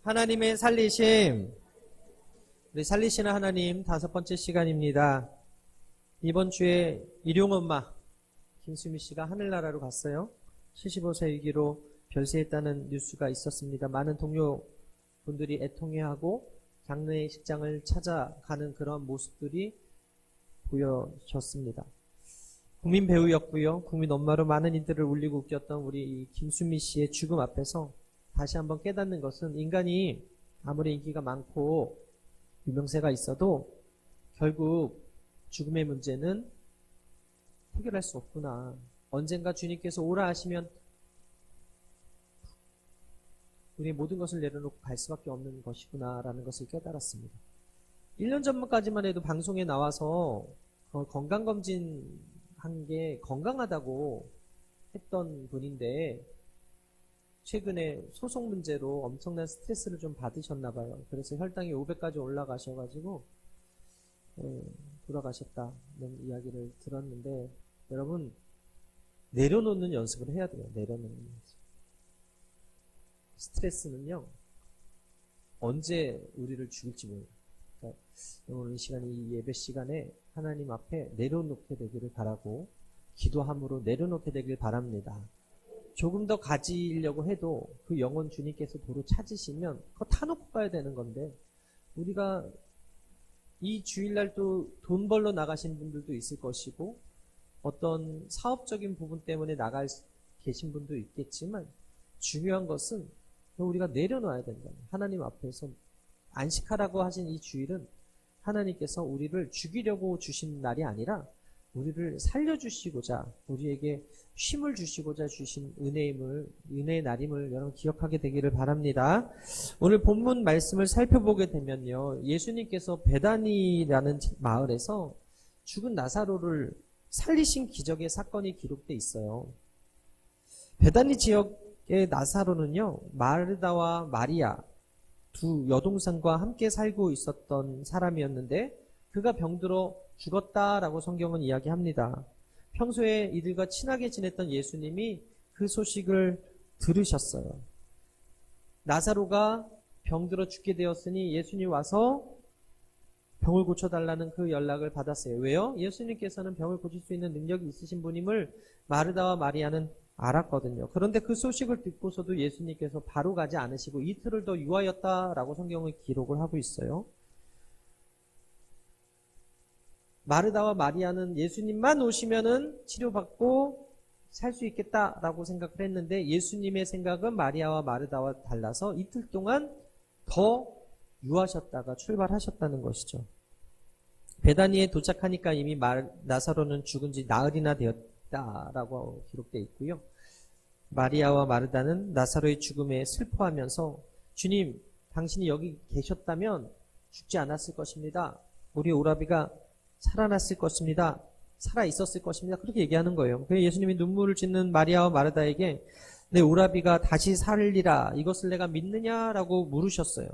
하나님의 살리심. 우리 살리시는 하나님 5번째 시간입니다. 이번 주에 일용엄마 김수미 씨가 하늘나라로 갔어요. 75세 위기로 별세했다는 뉴스가 있었습니다. 많은 동료분들이 애통해하고 장례식장을 찾아가는 그런 모습들이 보여졌습니다. 국민 배우였고요. 국민 엄마로 많은 이들을 울리고 웃겼던 우리 김수미 씨의 죽음 앞에서 다시 한번 깨닫는 것은 인간이 아무리 인기가 많고 유명세가 있어도 결국 죽음의 문제는 해결할 수 없구나. 언젠가 주님께서 오라 하시면 우리의 모든 것을 내려놓고 갈 수밖에 없는 것이구나 라는 것을 깨달았습니다. 1년 전까지만 해도 방송에 나와서 건강검진 한 게 건강하다고 했던 분인데 최근에 소송 문제로 엄청난 스트레스를 좀 받으셨나 봐요. 그래서 혈당이 500까지 올라가셔가지고 돌아가셨다는 이야기를 들었는데, 여러분 내려놓는 연습을 해야 돼요. 내려놓는 연습. 스트레스는요 언제 우리를 죽일지 모릅니다. 그러니까 오늘 이 시간에, 이 예배 시간에 하나님 앞에 내려놓게 되기를 바라고 기도함으로 내려놓게 되길 바랍니다. 조금 더 가지려고 해도 그 영혼 주님께서 도로 찾으시면 그거 타놓고 가야 되는 건데, 우리가 이 주일날 또 돈 벌러 나가신 분들도 있을 것이고 어떤 사업적인 부분 때문에 계신 분도 있겠지만, 중요한 것은 우리가 내려놔야 된다. 하나님 앞에서 안식하라고 하신 이 주일은 하나님께서 우리를 죽이려고 주신 날이 아니라 우리를 살려주시고자, 우리에게 쉼을 주시고자 주신 은혜의 날임을 여러분 기억하게 되기를 바랍니다. 오늘 본문 말씀을 살펴보게 되면요, 예수님께서 베다니라는 마을에서 죽은 나사로를 살리신 기적의 사건이 기록되어 있어요. 베다니 지역의 나사로는요, 마르다와 마리아 두 여동생과 함께 살고 있었던 사람이었는데 그가 병들어 죽었다라고 성경은 이야기합니다. 평소에 이들과 친하게 지냈던 예수님이 그 소식을 들으셨어요. 나사로가 병들어 죽게 되었으니 예수님 와서 병을 고쳐달라는 그 연락을 받았어요. 왜요? 예수님께서는 병을 고칠 수 있는 능력이 있으신 분임을 마르다와 마리아는 알았거든요. 그런데 그 소식을 듣고서도 예수님께서 바로 가지 않으시고 이틀을 더 유하였다라고 성경을 기록을 하고 있어요. 마르다와 마리아는 예수님만 오시면은 치료받고 살 수 있겠다라고 생각을 했는데, 예수님의 생각은 마리아와 마르다와 달라서 이틀 동안 더 유하셨다가 출발하셨다는 것이죠. 베다니에 도착하니까 이미 나사로는 죽은 지 나흘이나 되었다라고 기록되어 있고요. 마리아와 마르다는 나사로의 죽음에 슬퍼하면서 주님, 당신이 여기 계셨다면 죽지 않았을 것입니다. 우리 오라비가 살아났을 것입니다. 살아있었을 것입니다. 그렇게 얘기하는 거예요. 그래서 예수님이 눈물을 짓는 마리아와 마르다에게 내 오라비가 다시 살리라, 이것을 내가 믿느냐라고 물으셨어요.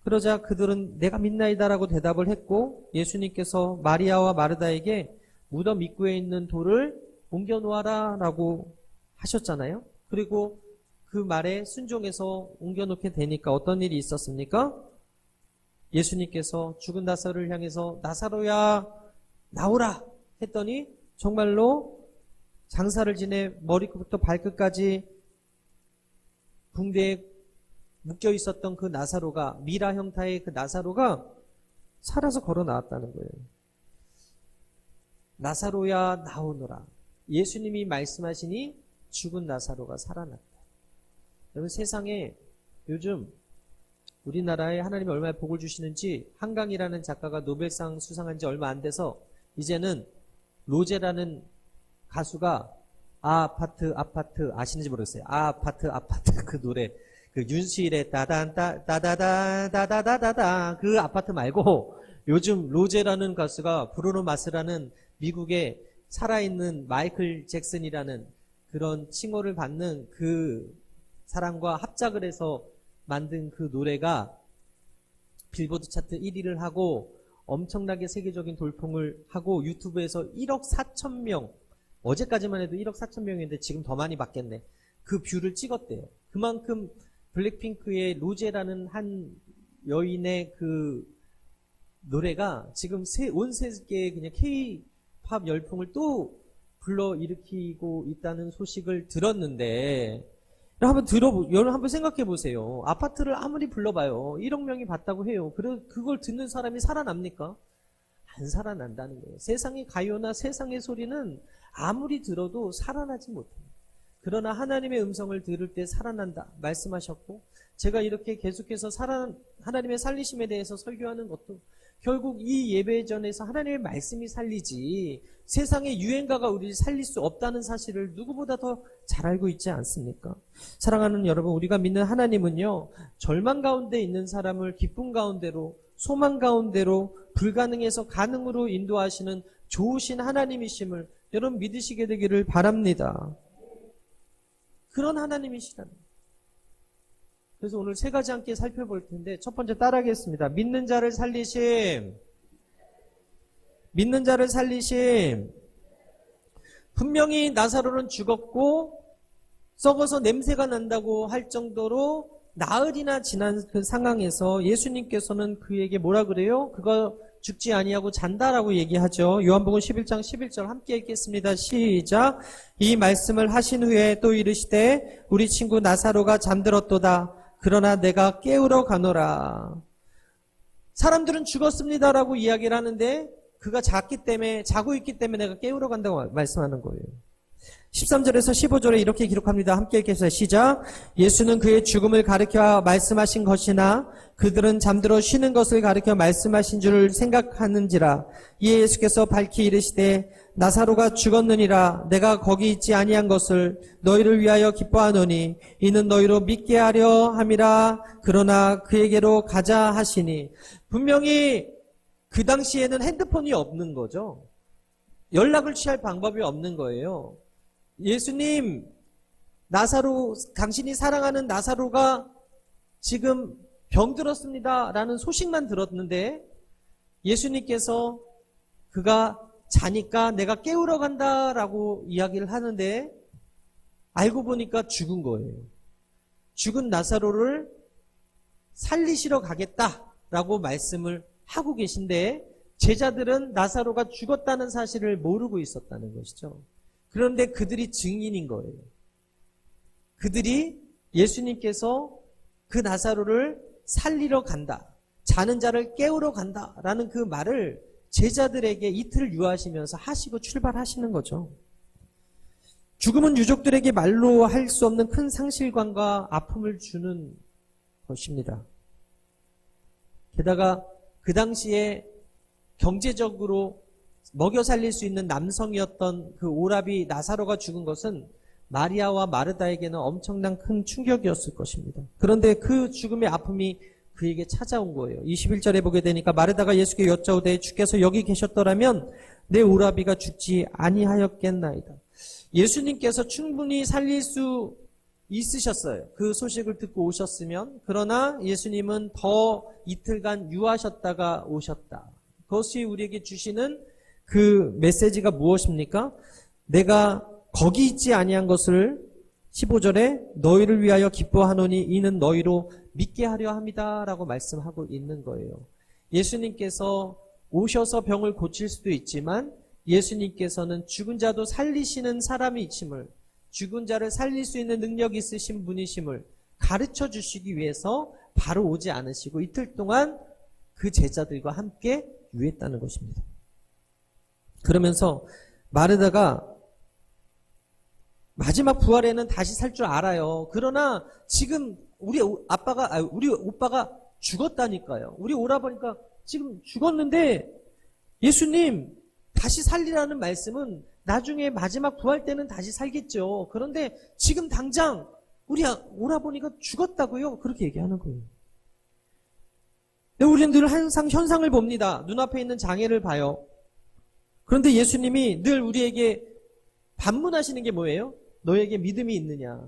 그러자 그들은 내가 믿나이다라고 대답을 했고, 예수님께서 마리아와 마르다에게 무덤 입구에 있는 돌을 옮겨 놓아라 라고 하셨잖아요. 그리고 그 말에 순종해서 옮겨 놓게 되니까 어떤 일이 있었습니까? 예수님께서 죽은 나사로를 향해서 나사로야 나오라 했더니 정말로 장사를 지내 머리부터 발끝까지 붕대에 묶여 있었던 그 나사로가, 미라 형태의 그 나사로가 살아서 걸어 나왔다는 거예요. 나사로야 나오너라. 예수님이 말씀하시니 죽은 나사로가 살아났다. 여러분, 세상에 요즘 우리나라에 하나님이 얼마나 복을 주시는지, 한강이라는 작가가 노벨상 수상한 지 얼마 안 돼서 이제는 로제라는 가수가 아파트 아시는지 모르겠어요. 아파트 그 노래, 그 윤수일의 따다다다다다다다다 그 아파트 말고 요즘 로제라는 가수가 브루노 마스라는 미국의 살아있는 마이클 잭슨이라는 그런 칭호를 받는 그 사람과 합작을 해서 만든 그 노래가 빌보드 차트 1위를 하고 엄청나게 세계적인 돌풍을 하고 유튜브에서 1억 4천 명, 어제까지만 해도 1억 4천 명인데 지금 더 많이 받겠네. 그 뷰를 찍었대요. 그만큼 블랙핑크의 로제라는 한 여인의 그 노래가 지금 온 세계에 그냥 K-팝 열풍을 또 불러일으키고 있다는 소식을 들었는데, 여러분 한번 생각해 보세요. 아파트를 아무리 불러봐요. 1억 명이 봤다고 해요. 그걸 듣는 사람이 살아납니까? 안 살아난다는 거예요. 세상의 가요나 세상의 소리는 아무리 들어도 살아나지 못합니다. 그러나 하나님의 음성을 들을 때 살아난다 말씀하셨고, 제가 이렇게 계속해서 하나님의 살리심에 대해서 설교하는 것도 결국 이 예배전에서 하나님의 말씀이 살리지 세상의 유행가가 우리를 살릴 수 없다는 사실을 누구보다 더 잘 알고 있지 않습니까? 사랑하는 여러분, 우리가 믿는 하나님은요, 절망 가운데 있는 사람을 기쁨 가운데로, 소망 가운데로, 불가능에서 가능으로 인도하시는 좋으신 하나님이심을 여러분 믿으시게 되기를 바랍니다. 그런 하나님이시라는. 그래서 오늘 세 가지 함께 살펴볼 텐데, 첫 번째 따라하겠습니다. 믿는 자를 살리심. 믿는 자를 살리심. 분명히 나사로는 죽었고 썩어서 냄새가 난다고 할 정도로 나흘이나 지난 그 상황에서 예수님께서는 그에게 뭐라 그래요? 그거 죽지 아니하고 잔다라고 얘기하죠. 요한복음 11장 11절 함께 읽겠습니다. 시작. 이 말씀을 하신 후에 또 이르시되 우리 친구 나사로가 잠들었도다. 그러나 내가 깨우러 가노라. 사람들은 죽었습니다라고 이야기를 하는데 그가 자고 있기 때문에 내가 깨우러 간다고 말씀하는 거예요. 13절에서 15절에 이렇게 기록합니다. 함께 읽겠어요. 시작. 예수는 그의 죽음을 가리켜 말씀하신 것이나 그들은 잠들어 쉬는 것을 가리켜 말씀하신 줄 생각하는지라. 이에 예수께서 밝히 이르시되 나사로가 죽었느니라. 내가 거기 있지 아니한 것을 너희를 위하여 기뻐하노니 이는 너희로 믿게 하려 함이라. 그러나 그에게로 가자 하시니. 분명히 그 당시에는 핸드폰이 없는 거죠. 연락을 취할 방법이 없는 거예요. 예수님, 나사로, 당신이 사랑하는 나사로가 지금 병들었습니다 라는 소식만 들었는데 예수님께서 그가 자니까 내가 깨우러 간다라고 이야기를 하는데 알고 보니까 죽은 거예요. 죽은 나사로를 살리시러 가겠다라고 말씀을 하고 계신데 제자들은 나사로가 죽었다는 사실을 모르고 있었다는 것이죠. 그런데 그들이 증인인 거예요. 그들이 예수님께서 그 나사로를 살리러 간다, 자는 자를 깨우러 간다라는 그 말을 제자들에게 이틀 유하시면서 하시고 출발하시는 거죠. 죽음은 유족들에게 말로 할 수 없는 큰 상실감과 아픔을 주는 것입니다. 게다가 그 당시에 경제적으로 먹여 살릴 수 있는 남성이었던 그 오라비 나사로가 죽은 것은 마리아와 마르다에게는 엄청난 큰 충격이었을 것입니다. 그런데 그 죽음의 아픔이 그에게 찾아온 거예요. 21절에 보게 되니까 마르다가 예수께 여짜오되 주께서 여기 계셨더라면 내 오라비가 죽지 아니하였겠나이다. 예수님께서 충분히 살릴 수 있으셨어요. 그 소식을 듣고 오셨으면. 그러나 예수님은 더 이틀간 유하셨다가 오셨다. 그것이 우리에게 주시는 그 메시지가 무엇입니까? 내가 거기 있지 아니한 것을 15절에 너희를 위하여 기뻐하노니 이는 너희로 믿게 하려 함이다 라고 말씀하고 있는 거예요. 예수님께서 오셔서 병을 고칠 수도 있지만 예수님께서는 죽은 자도 살리시는 사람이심을, 죽은 자를 살릴 수 있는 능력이 있으신 분이심을 가르쳐 주시기 위해서 바로 오지 않으시고 이틀 동안 그 제자들과 함께 유했다는 것입니다. 그러면서 마르다가 마지막 부활에는 다시 살 줄 알아요. 그러나 지금 우리 오빠가 죽었다니까요. 우리 오라버니까 지금 죽었는데 예수님 다시 살리라는 말씀은 나중에 마지막 부활 때는 다시 살겠죠. 그런데 지금 당장 우리 오라버니가 죽었다고요. 그렇게 얘기하는 거예요. 우리는 늘 항상 현상을 봅니다. 눈앞에 있는 장애를 봐요. 그런데 예수님이 늘 우리에게 반문하시는 게 뭐예요? 너에게 믿음이 있느냐?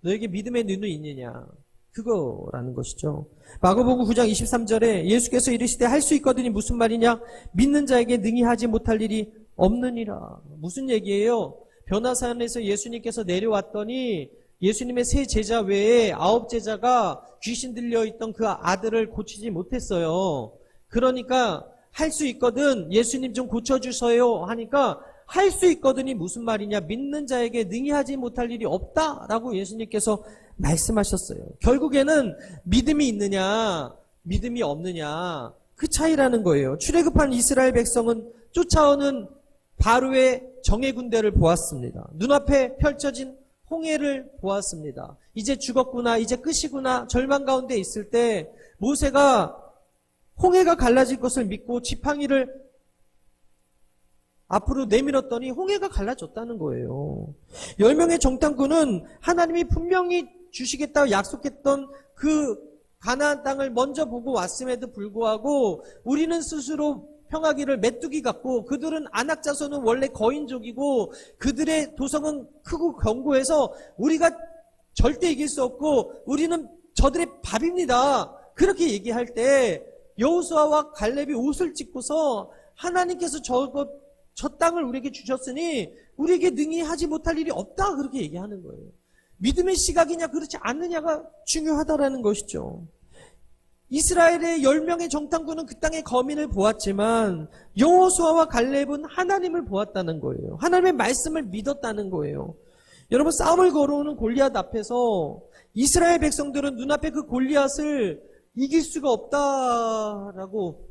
너에게 믿음의 눈이 있느냐? 그거라는 것이죠. 마가복음 9장 23절에 예수께서 이르시되 할 수 있거든이 무슨 말이냐? 믿는 자에게 능히 하지 못할 일이 없느니라. 무슨 얘기예요? 변화산에서 예수님께서 내려왔더니 예수님의 세 제자 외에 9제자가 귀신 들려있던 그 아들을 고치지 못했어요. 그러니까 할 수 있거든 예수님 좀 고쳐주세요 하니까 할 수 있거든이 무슨 말이냐, 믿는 자에게 능히 하지 못할 일이 없다라고 예수님께서 말씀하셨어요. 결국에는 믿음이 있느냐 믿음이 없느냐 그 차이라는 거예요. 출애굽한 이스라엘 백성은 쫓아오는 바로의 정예 군대를 보았습니다. 눈앞에 펼쳐진 홍해를 보았습니다. 이제 죽었구나, 이제 끝이구나, 절망 가운데 있을 때 모세가 홍해가 갈라질 것을 믿고 지팡이를 앞으로 내밀었더니 홍해가 갈라졌다는 거예요. 10명의 정탐꾼은 하나님이 분명히 주시겠다고 약속했던 그 가나안 땅을 먼저 보고 왔음에도 불구하고 우리는 스스로 평하기를 메뚜기 같고 그들은 아낙 자손은 원래 거인족이고 그들의 도성은 크고 견고해서 우리가 절대 이길 수 없고 우리는 저들의 밥입니다. 그렇게 얘기할 때 여호수아와 갈렙이 옷을 찢고서 하나님께서 저 땅을 우리에게 주셨으니 우리에게 능히 하지 못할 일이 없다 그렇게 얘기하는 거예요. 믿음의 시각이냐 그렇지 않느냐가 중요하다라는 것이죠. 이스라엘의 10명의 정탐꾼은 그 땅의 거민을 보았지만 여호수아와 갈렙은 하나님을 보았다는 거예요. 하나님의 말씀을 믿었다는 거예요. 여러분, 싸움을 걸어오는 골리앗 앞에서 이스라엘 백성들은 눈앞에 그 골리앗을 이길 수가 없다라고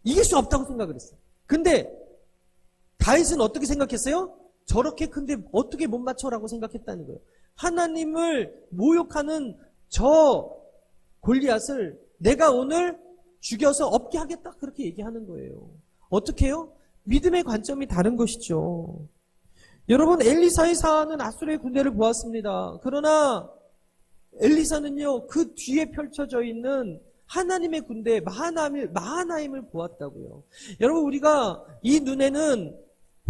이길 수 없다고 생각을 했어요. 근데 다윗은 어떻게 생각했어요? 저렇게 큰데 어떻게 못 맞춰라고 생각했다는 거예요. 하나님을 모욕하는 저 골리앗을 내가 오늘 죽여서 없게 하겠다 그렇게 얘기하는 거예요. 어떻게 해요? 믿음의 관점이 다른 것이죠. 여러분, 엘리사의 사하는 아수르의 군대를 보았습니다. 그러나 엘리사는요 그 뒤에 펼쳐져 있는 하나님의 군대 마하나임을 보았다고요. 여러분, 우리가 이 눈에는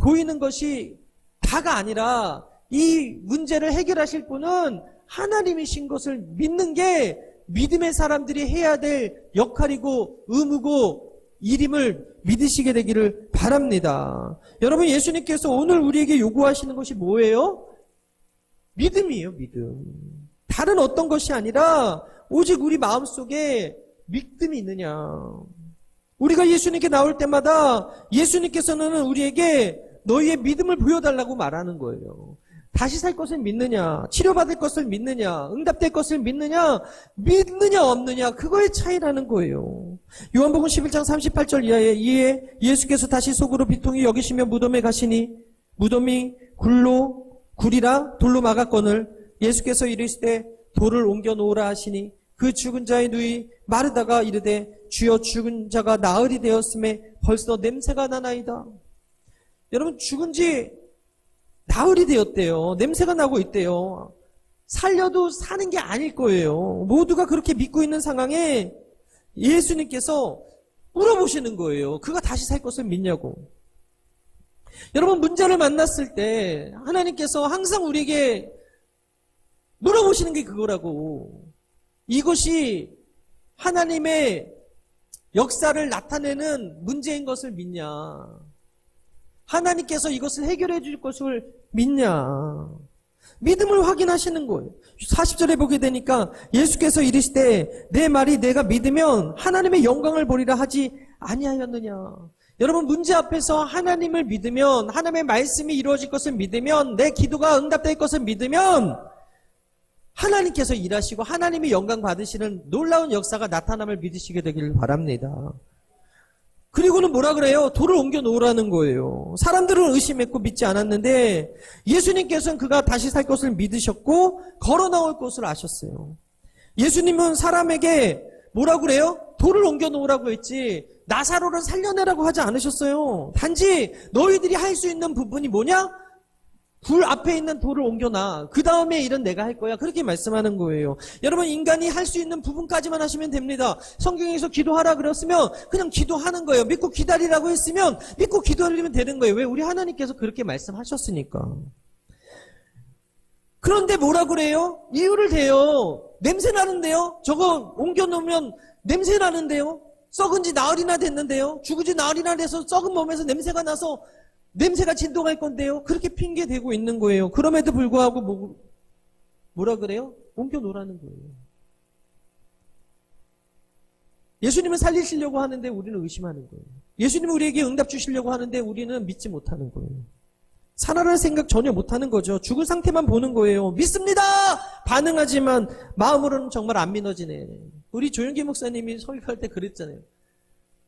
보이는 것이 다가 아니라 이 문제를 해결하실 분은 하나님이신 것을 믿는 게 믿음의 사람들이 해야 될 역할이고 의무고 일임을 믿으시게 되기를 바랍니다. 여러분, 예수님께서 오늘 우리에게 요구하시는 것이 뭐예요? 믿음이에요. 믿음. 다른 어떤 것이 아니라 오직 우리 마음속에 믿음이 있느냐. 우리가 예수님께 나올 때마다 예수님께서는 우리에게 너희의 믿음을 보여달라고 말하는 거예요. 다시 살 것을 믿느냐, 치료받을 것을 믿느냐, 응답될 것을 믿느냐 없느냐, 그거의 차이라는 거예요. 요한복음 11장 38절 이하에 예수께서 다시 속으로 비통히 여기시며 무덤에 가시니 무덤이 굴이라 돌로 막았거늘 예수께서 이르시되 돌을 옮겨 놓으라 하시니 그 죽은 자의 누이 마르다가 이르되 주여 죽은 자가 나흘이 되었음에 벌써 냄새가 나나이다. 여러분, 죽은 지 나흘이 되었대요. 냄새가 나고 있대요. 살려도 사는 게 아닐 거예요. 모두가 그렇게 믿고 있는 상황에 예수님께서 물어보시는 거예요. 그가 다시 살 것을 믿냐고. 여러분, 문제를 만났을 때 하나님께서 항상 우리에게 물어보시는 게 그거라고. 이것이 하나님의 역사를 나타내는 문제인 것을 믿냐? 하나님께서 이것을 해결해 줄 것을 믿냐? 믿음을 확인하시는 거예요. 40절에 보게 되니까 예수께서 이르시되 내 말이 내가 믿으면 하나님의 영광을 보리라 하지 아니하였느냐. 여러분, 문제 앞에서 하나님을 믿으면, 하나님의 말씀이 이루어질 것을 믿으면, 내 기도가 응답될 것을 믿으면 하나님께서 일하시고 하나님이 영광 받으시는 놀라운 역사가 나타남을 믿으시게 되기를 바랍니다. 그리고는 뭐라 그래요? 돌을 옮겨 놓으라는 거예요. 사람들은 의심했고 믿지 않았는데 예수님께서는 그가 다시 살 것을 믿으셨고 걸어 나올 것을 아셨어요. 예수님은 사람에게 뭐라 그래요? 돌을 옮겨 놓으라고 했지 나사로를 살려내라고 하지 않으셨어요. 단지 너희들이 할 수 있는 부분이 뭐냐? 불 앞에 있는 돌을 옮겨놔. 그 다음에 일은 내가 할 거야. 그렇게 말씀하는 거예요. 여러분, 인간이 할 수 있는 부분까지만 하시면 됩니다. 성경에서 기도하라 그랬으면 그냥 기도하는 거예요. 믿고 기다리라고 했으면 믿고 기다리면 되는 거예요. 왜? 우리 하나님께서 그렇게 말씀하셨으니까. 그런데 뭐라 그래요? 이유를 대요. 냄새 나는데요? 저거 옮겨놓으면 냄새 나는데요? 썩은 지 나흘이나 됐는데요? 죽은 지 나흘이나 돼서 썩은 몸에서 냄새가 나서 냄새가 진동할 건데요. 그렇게 핑계 대고 있는 거예요. 그럼에도 불구하고 뭐라 그래요? 옮겨 놓으라는 거예요. 예수님은 살리시려고 하는데 우리는 의심하는 거예요. 예수님은 우리에게 응답 주시려고 하는데 우리는 믿지 못하는 거예요. 살아날 생각 전혀 못하는 거죠. 죽은 상태만 보는 거예요. 믿습니다! 반응하지만 마음으로는 정말 안 믿어지네. 우리 조영기 목사님이 설교할 때 그랬잖아요.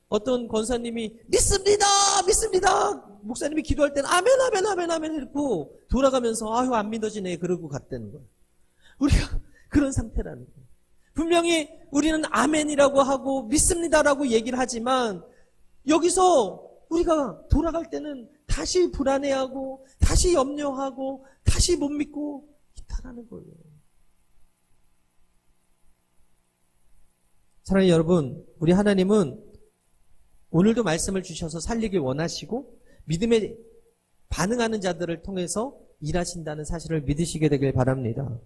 어떤 권사님이 믿습니다! 믿습니다! 목사님이 기도할 때는 아멘 아멘 아멘 아멘 이러고 돌아가면서 아유 안 믿어지네 그러고 갔다는 거예요. 우리가 그런 상태라는 거예요. 분명히 우리는 아멘이라고 하고 믿습니다라고 얘기를 하지만 여기서 우리가 돌아갈 때는 다시 불안해하고 다시 염려하고 다시 못 믿고 있다라는 거예요. 사랑하는 여러분, 우리 하나님은 오늘도 말씀을 주셔서 살리길 원하시고 믿음에 반응하는 자들을 통해서 일하신다는 사실을 믿으시게 되길 바랍니다.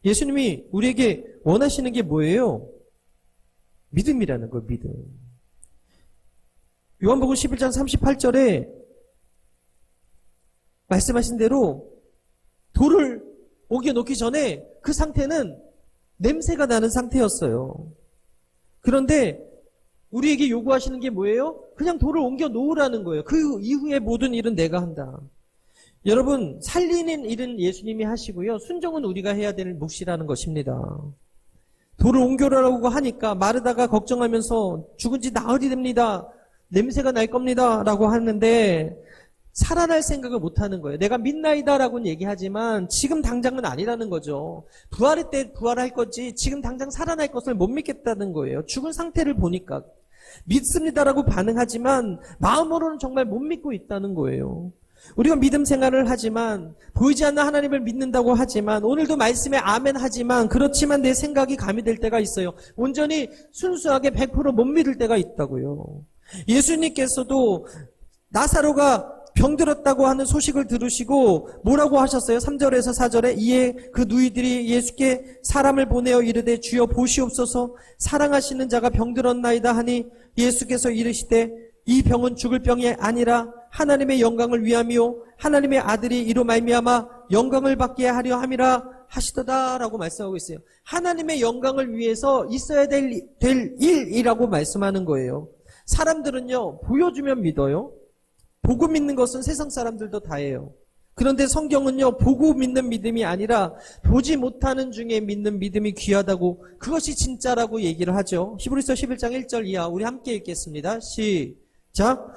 예수님이 우리에게 원하시는 게 뭐예요? 믿음이라는 거예요. 믿음. 요한복음 11장 38절에 말씀하신 대로 돌을 옮겨 놓기 전에 그 상태는 냄새가 나는 상태였어요. 그런데 우리에게 요구하시는 게 뭐예요? 그냥 돌을 옮겨 놓으라는 거예요. 그 이후에 모든 일은 내가 한다. 여러분, 살리는 일은 예수님이 하시고요. 순종은 우리가 해야 될 몫이라는 것입니다. 돌을 옮겨라고 하니까 마르다가 걱정하면서 죽은 지 나흘이 됩니다. 냄새가 날 겁니다. 라고 하는데 살아날 생각을 못하는 거예요. 내가 믿나이다라고는 얘기하지만 지금 당장은 아니라는 거죠. 부활의 때 부활할 거지 지금 당장 살아날 것을 못 믿겠다는 거예요. 죽은 상태를 보니까. 믿습니다라고 반응하지만 마음으로는 정말 못 믿고 있다는 거예요. 우리가 믿음 생활을 하지만 보이지 않는 하나님을 믿는다고 하지만 오늘도 말씀에 아멘 하지만 그렇지만 내 생각이 가미될 때가 있어요. 온전히 순수하게 100% 못 믿을 때가 있다고요. 예수님께서도 나사로가 병들었다고 하는 소식을 들으시고 뭐라고 하셨어요? 3절에서 4절에 이에 그 누이들이 예수께 사람을 보내어 이르되 주여 보시옵소서 사랑하시는 자가 병들었나이다 하니 예수께서 이르시되 이 병은 죽을 병이 아니라 하나님의 영광을 위함이요 하나님의 아들이 이로 말미암아 영광을 받게 하려 함이라 하시도다라고 말씀하고 있어요. 하나님의 영광을 위해서 있어야 될 일이라고 말씀하는 거예요. 사람들은요 보여주면 믿어요. 보고 믿는 것은 세상 사람들도 다 해요. 그런데 성경은요 보고 믿는 믿음이 아니라 보지 못하는 중에 믿는 믿음이 귀하다고 그것이 진짜라고 얘기를 하죠. 히브리서 11장 1절 이하 우리 함께 읽겠습니다. 시작.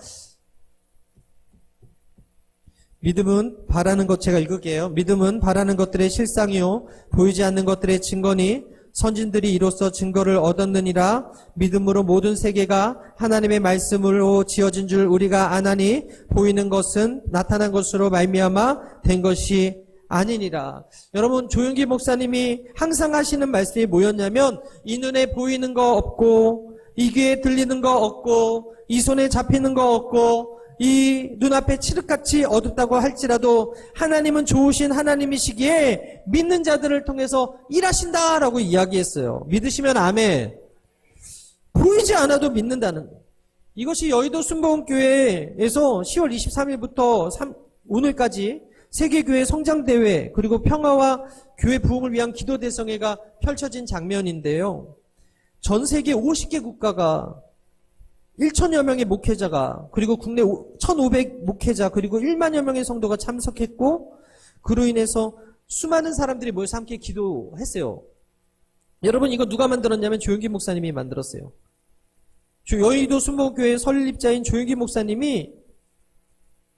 믿음은 바라는 것 제가 읽을게요. 믿음은 바라는 것들의 실상이요 보이지 않는 것들의 증거니 선진들이 이로써 증거를 얻었느니라. 믿음으로 모든 세계가 하나님의 말씀으로 지어진 줄 우리가 아나니 보이는 것은 나타난 것으로 말미암아 된 것이 아니니라. 여러분 조영기 목사님이 항상 하시는 말씀이 뭐였냐면 이 눈에 보이는 거 없고 이 귀에 들리는 거 없고 이 손에 잡히는 거 없고 이 눈앞에 칠흑같이 어둡다고 할지라도 하나님은 좋으신 하나님이시기에 믿는 자들을 통해서 일하신다라고 이야기했어요. 믿으시면 아멘. 보이지 않아도 믿는다는 거. 이것이 여의도 순복음교회에서 10월 23일부터 오늘까지 세계교회 성장대회 그리고 평화와 교회 부흥을 위한 기도대성회가 펼쳐진 장면인데요. 전 세계 50개 국가가 1천여 명의 목회자가 그리고 국내 1,500 목회자 그리고 1만여 명의 성도가 참석했고 그로 인해서 수많은 사람들이 모여서 함께 기도했어요. 여러분 이거 누가 만들었냐면 조영기 목사님이 만들었어요. 여의도 순복음교회 설립자인 조영기 목사님이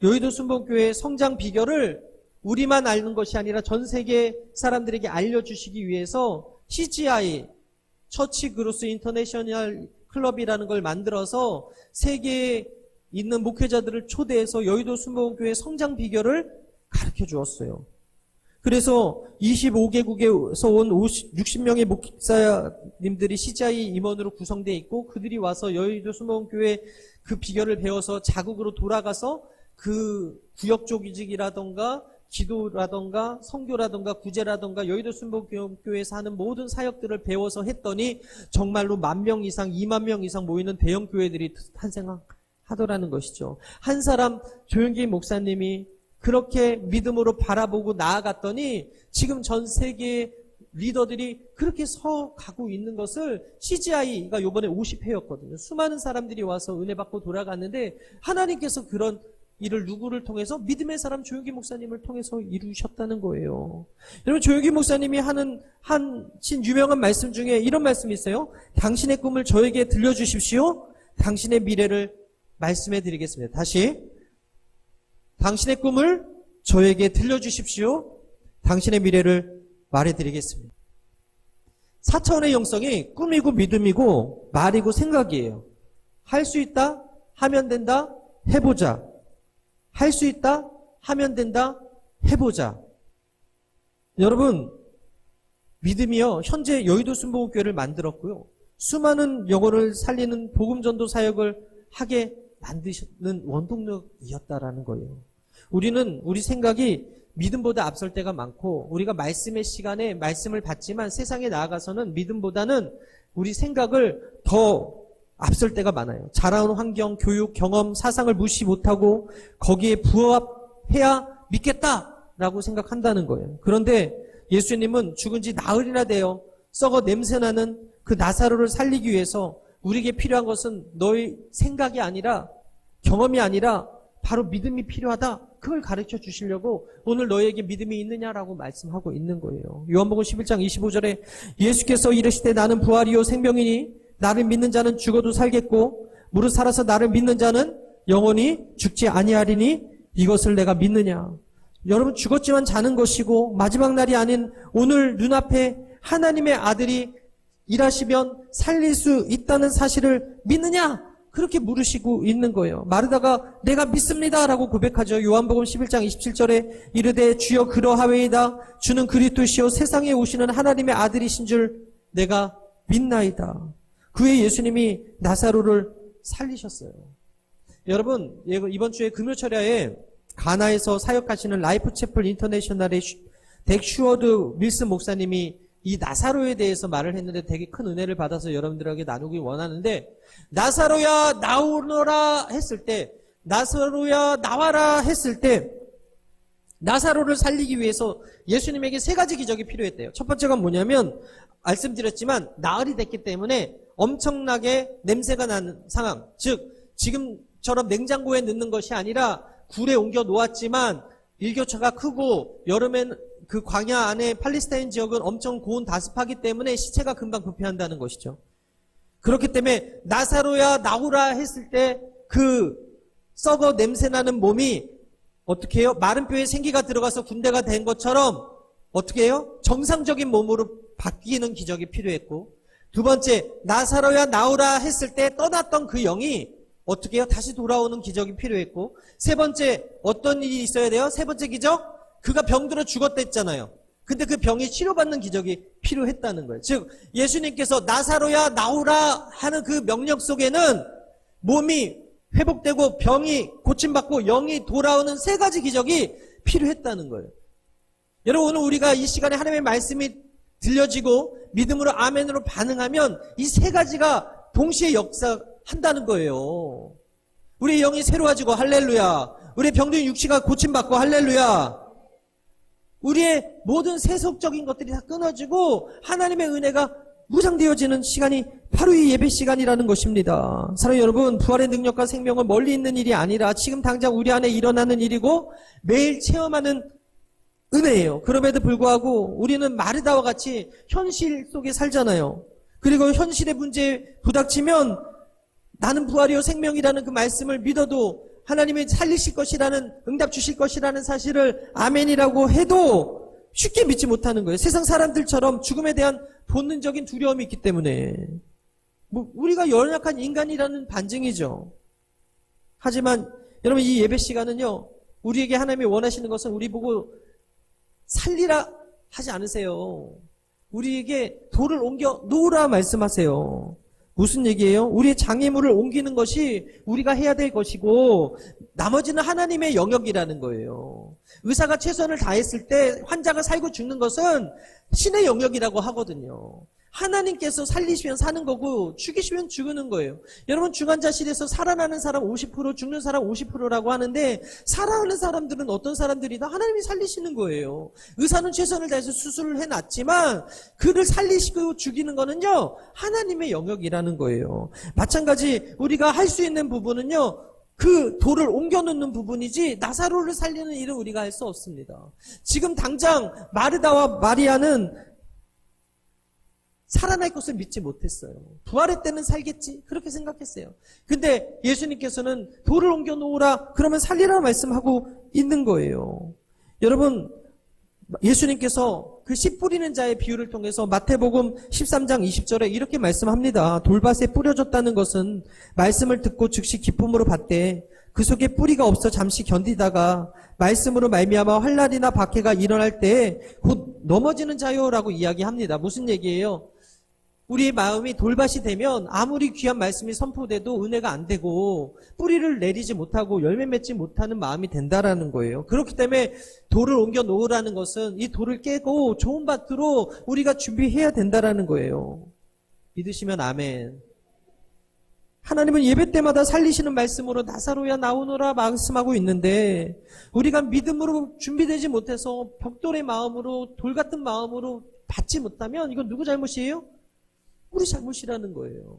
여의도 순복음교회 성장 비결을 우리만 아는 것이 아니라 전 세계 사람들에게 알려주시기 위해서 CGI 처치 그로스 인터내셔널 클럽이라는 걸 만들어서 세계에 있는 목회자들을 초대해서 여의도 순복음교회 성장 비결을 가르쳐 주었어요. 그래서 25개국에서 온 60명의 목사님들이 CGI 임원으로 구성되어 있고 그들이 와서 여의도 순복음교회 그 비결을 배워서 자국으로 돌아가서 그 구역 조직이라던가 기도라던가 성교라던가 구제라던가 여의도 순복음교회에서 하는 모든 사역들을 배워서 했더니 정말로 10,000명 이상 20,000명 이상 모이는 대형 교회들이 탄생한 하더라는 것이죠. 한 사람 조용기 목사님이 그렇게 믿음으로 바라보고 나아갔더니 지금 전 세계의 리더들이 그렇게 서가고 있는 것을 CGI가 이번에 50회였거든요. 수많은 사람들이 와서 은혜 받고 돌아갔는데 하나님께서 그런 일을 누구를 통해서? 믿음의 사람 조용기 목사님을 통해서 이루셨다는 거예요. 여러분, 조용기 목사님이 하신 유명한 말씀 중에 이런 말씀이 있어요. 당신의 꿈을 저에게 들려주십시오. 당신의 미래를 말씀해 드리겠습니다. 다시. 당신의 꿈을 저에게 들려주십시오. 당신의 미래를 말해드리겠습니다. 4차원의 영성이 꿈이고 믿음이고 말이고 생각이에요. 할 수 있다, 하면 된다, 해보자. 할 수 있다, 하면 된다, 해보자. 여러분, 믿음이요, 현재 여의도 순복음교회를 만들었고요. 수많은 영혼을 살리는 복음전도 사역을 하게 만드는 원동력이었다라는 거예요. 우리는 우리 생각이 믿음보다 앞설 때가 많고 우리가 말씀의 시간에 말씀을 받지만 세상에 나아가서는 믿음보다는 우리 생각을 더 앞설 때가 많아요. 자라온 환경, 교육, 경험, 사상을 무시 못하고 거기에 부합해야 믿겠다라고 생각한다는 거예요. 그런데 예수님은 죽은 지 나흘이나 되어 썩어 냄새나는 그 나사로를 살리기 위해서 우리에게 필요한 것은 너의 생각이 아니라 경험이 아니라 바로 믿음이 필요하다. 그걸 가르쳐 주시려고 오늘 너에게 믿음이 있느냐라고 말씀하고 있는 거예요. 요한복음 11장 25절에 예수께서 이르시되 나는 부활이요 생명이니 나를 믿는 자는 죽어도 살겠고 무릇 살아서 나를 믿는 자는 영원히 죽지 아니하리니 이것을 내가 믿느냐. 여러분, 죽었지만 자는 것이고 마지막 날이 아닌 오늘 눈앞에 하나님의 아들이 일하시면 살릴 수 있다는 사실을 믿느냐? 그렇게 물으시고 있는 거예요. 마르다가 내가 믿습니다라고 고백하죠. 요한복음 11장 27절에 이르되 주여 그러하외이다. 주는 그리스도시요 세상에 오시는 하나님의 아들이신 줄 내가 믿나이다. 그의 예수님이 나사로를 살리셨어요. 여러분, 이번 주에 금요철야에 가나에서 사역하시는 라이프 채플 인터내셔널의 덱 슈어드 밀슨 목사님이 이 나사로에 대해서 말을 했는데 되게 큰 은혜를 받아서 여러분들에게 나누기 원하는데, 나사로야 나오너라 했을 때, 나사로야 나와라 했을 때 나사로를 살리기 위해서 예수님에게 세 가지 기적이 필요했대요. 첫 번째가 뭐냐면 말씀드렸지만 나흘이 됐기 때문에 엄청나게 냄새가 나는 상황, 즉 지금처럼 냉장고에 넣는 것이 아니라 굴에 옮겨 놓았지만 일교차가 크고 여름엔 그 광야 안에 팔레스타인 지역은 엄청 고온 다습하기 때문에 시체가 금방 부패한다는 것이죠. 그렇기 때문에 나사로야 나오라 했을 때 그 썩어 냄새나는 몸이 어떻게 해요? 마른 뼈에 생기가 들어가서 군대가 된 것처럼 어떻게 해요? 정상적인 몸으로 바뀌는 기적이 필요했고, 두 번째 나사로야 나오라 했을 때 떠났던 그 영이 어떻게 해요? 다시 돌아오는 기적이 필요했고, 세 번째 어떤 일이 있어야 돼요? 세 번째 기적, 그가 병들어 죽었다 했잖아요. 근데 그 병이 치료받는 기적이 필요했다는 거예요. 즉 예수님께서 나사로야 나오라 하는 그 명령 속에는 몸이 회복되고 병이 고침받고 영이 돌아오는 세 가지 기적이 필요했다는 거예요. 여러분, 오늘 우리가 이 시간에 하나님의 말씀이 들려지고 믿음으로 아멘으로 반응하면 이 세 가지가 동시에 역사한다는 거예요. 우리의 영이 새로워지고 할렐루야. 우리의 병든 육체가 고침받고 할렐루야. 우리의 모든 세속적인 것들이 다 끊어지고 하나님의 은혜가 무장되어지는 시간이 바로 이 예배 시간이라는 것입니다. 사랑하는 여러분, 부활의 능력과 생명은 멀리 있는 일이 아니라 지금 당장 우리 안에 일어나는 일이고 매일 체험하는 은혜예요. 그럼에도 불구하고 우리는 마르다와 같이 현실 속에 살잖아요. 그리고 현실의 문제에 부닥치면 나는 부활이요 생명이라는 그 말씀을 믿어도 하나님이 살리실 것이라는, 응답 주실 것이라는 사실을 아멘이라고 해도 쉽게 믿지 못하는 거예요. 세상 사람들처럼 죽음에 대한 본능적인 두려움이 있기 때문에. 우리가 연약한 인간이라는 반증이죠. 하지만 여러분, 이 예배 시간은요, 우리에게 하나님이 원하시는 것은 우리 보고 살리라 하지 않으세요. 우리에게 돌을 옮겨 놓으라 말씀하세요. 무슨 얘기예요? 우리의 장애물을 옮기는 것이 우리가 해야 될 것이고 나머지는 하나님의 영역이라는 거예요. 의사가 최선을 다했을 때 환자가 살고 죽는 것은 신의 영역이라고 하거든요. 하나님께서 살리시면 사는 거고 죽이시면 죽는 거예요. 여러분 중환자실에서 살아나는 사람 50%, 죽는 사람 50%라고 하는데 살아나는 사람들은 어떤 사람들이다? 하나님이 살리시는 거예요. 의사는 최선을 다해서 수술을 해놨지만 그를 살리시고 죽이는 거는요, 하나님의 영역이라는 거예요. 마찬가지 우리가 할 수 있는 부분은요, 그 돌을 옮겨놓는 부분이지 나사로를 살리는 일은 우리가 할 수 없습니다. 지금 당장 마르다와 마리아는 살아날 것을 믿지 못했어요. 부활의 때는 살겠지 그렇게 생각했어요. 근데 예수님께서는 돌을 옮겨 놓으라 그러면 살리라 말씀하고 있는 거예요. 여러분 예수님께서 그 씨 뿌리는 자의 비유를 통해서 마태복음 13장 20절에 이렇게 말씀합니다. 돌밭에 뿌려졌다는 것은 말씀을 듣고 즉시 기쁨으로 받되 그 속에 뿌리가 없어 잠시 견디다가 말씀으로 말미암아 환난이나 박해가 일어날 때 곧 넘어지는 자요라고 이야기합니다. 무슨 얘기예요? 우리의 마음이 돌밭이 되면 아무리 귀한 말씀이 선포돼도 은혜가 안 되고 뿌리를 내리지 못하고 열매 맺지 못하는 마음이 된다라는 거예요. 그렇기 때문에 돌을 옮겨 놓으라는 것은 이 돌을 깨고 좋은 밭으로 우리가 준비해야 된다라는 거예요. 믿으시면 아멘. 하나님은 예배 때마다 살리시는 말씀으로 나사로야 나오너라 말씀하고 있는데 우리가 믿음으로 준비되지 못해서 벽돌의 마음으로 돌 같은 마음으로 받지 못하면 이건 누구 잘못이에요? 우리 잘못이라는 거예요.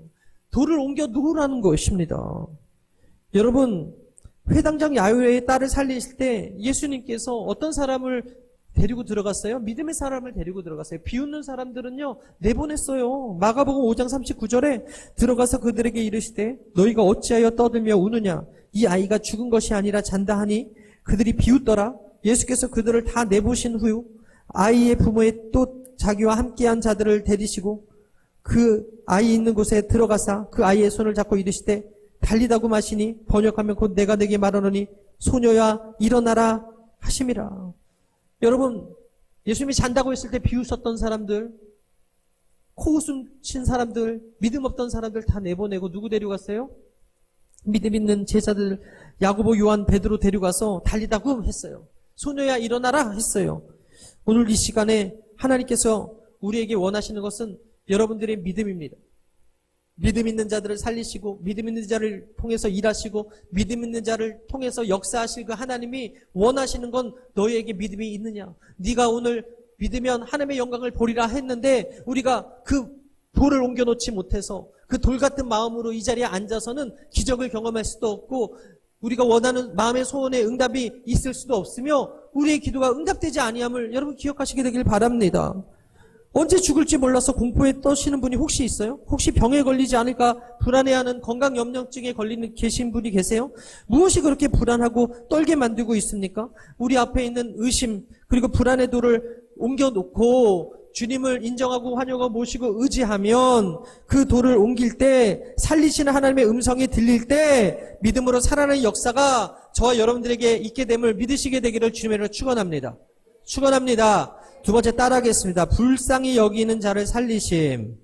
돌을 옮겨 놓으라는 것입니다. 여러분 회당장 야유의 딸을 살리실 때 예수님께서 어떤 사람을 데리고 들어갔어요? 믿음의 사람을 데리고 들어갔어요. 비웃는 사람들은요 내보냈어요. 마가복음 5장 39절에 들어가서 그들에게 이르시되 너희가 어찌하여 떠들며 우느냐 이 아이가 죽은 것이 아니라 잔다 하니 그들이 비웃더라. 예수께서 그들을 다 내보신 후 아이의 부모의 또 자기와 함께한 자들을 데리시고 그 아이 있는 곳에 들어가사 그 아이의 손을 잡고 이르시되 달리다고 마시니 번역하면 곧 내가 내게 말하노니 소녀야 일어나라 하심이라. 여러분 예수님이 잔다고 했을 때 비웃었던 사람들, 코웃음 친 사람들, 믿음 없던 사람들 다 내보내고 누구 데려갔어요? 믿음 있는 제자들 야고보, 요한, 베드로 데려가서 달리다고 했어요. 소녀야 일어나라 했어요. 오늘 이 시간에 하나님께서 우리에게 원하시는 것은 여러분들의 믿음입니다. 믿음 있는 자들을 살리시고 믿음 있는 자를 통해서 일하시고 믿음 있는 자를 통해서 역사하실 그 하나님이 원하시는 건 너희에게 믿음이 있느냐. 네가 오늘 믿으면 하나님의 영광을 보리라 했는데 우리가 그 돌을 옮겨놓지 못해서 그 돌 같은 마음으로 이 자리에 앉아서는 기적을 경험할 수도 없고 우리가 원하는 마음의 소원에 응답이 있을 수도 없으며 우리의 기도가 응답되지 아니함을 여러분 기억하시게 되길 바랍니다. 언제 죽을지 몰라서 공포에 떠시는 분이 혹시 있어요? 혹시 병에 걸리지 않을까 불안해하는 건강염려증에 계신 분이 계세요? 무엇이 그렇게 불안하고 떨게 만들고 있습니까? 우리 앞에 있는 의심 그리고 불안의 돌을 옮겨놓고 주님을 인정하고 환영하고 모시고 의지하면 그 돌을 옮길 때 살리시는 하나님의 음성이 들릴 때 믿음으로 살아나는 역사가 저와 여러분들에게 있게 됨을 믿으시게 되기를 주님의 이름으로 축원합니다. 축원합니다. 두 번째 따라하겠습니다. 불쌍히 여기는 자를 살리심.